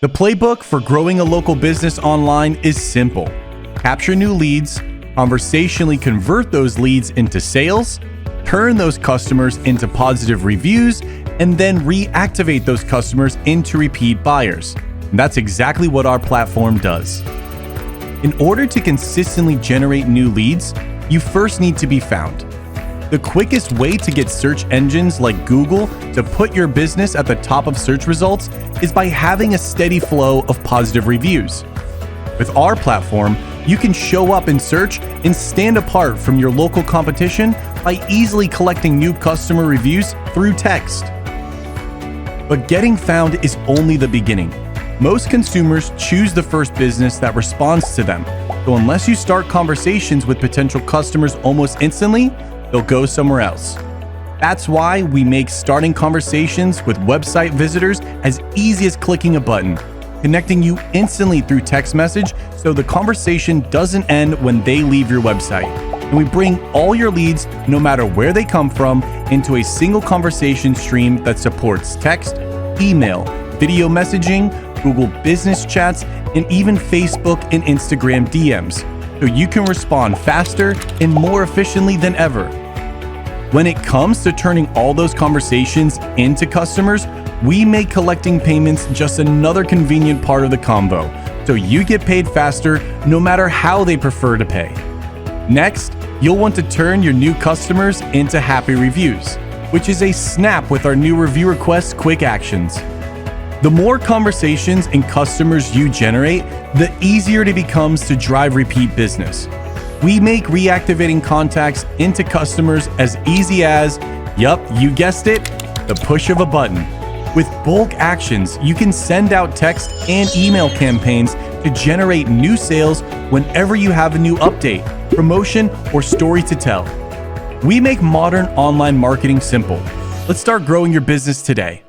The playbook for growing a local business online is simple. Capture new leads, conversationally convert those leads into sales, turn those customers into positive reviews, and then reactivate those customers into repeat buyers. And that's exactly what our platform does. In order to consistently generate new leads, you first need to be found. The quickest way to get search engines like Google to put your business at the top of search results is by having a steady flow of positive reviews. With our platform, you can show up in search and stand apart from your local competition by easily collecting new customer reviews through text. But getting found is only the beginning. Most consumers choose the first business that responds to them. So unless you start conversations with potential customers almost instantly, they'll go somewhere else. That's why we make starting conversations with website visitors as easy as clicking a button, connecting you instantly through text message so the conversation doesn't end when they leave your website. And we bring all your leads, no matter where they come from, into a single conversation stream that supports text, email, video messaging, Google Business Chats, and even Facebook and Instagram DMs, so you can respond faster and more efficiently than ever. When it comes to turning all those conversations into customers, we make collecting payments just another convenient part of the combo, so you get paid faster no matter how they prefer to pay. Next, you'll want to turn your new customers into happy reviews, which is a snap with our new review request quick actions. The more conversations and customers you generate, the easier it becomes to drive repeat business. We make reactivating contacts into customers as easy as, yup, you guessed it, the push of a button. With bulk actions, you can send out text and email campaigns to generate new sales whenever you have a new update, promotion, or story to tell. We make modern online marketing simple. Let's start growing your business today.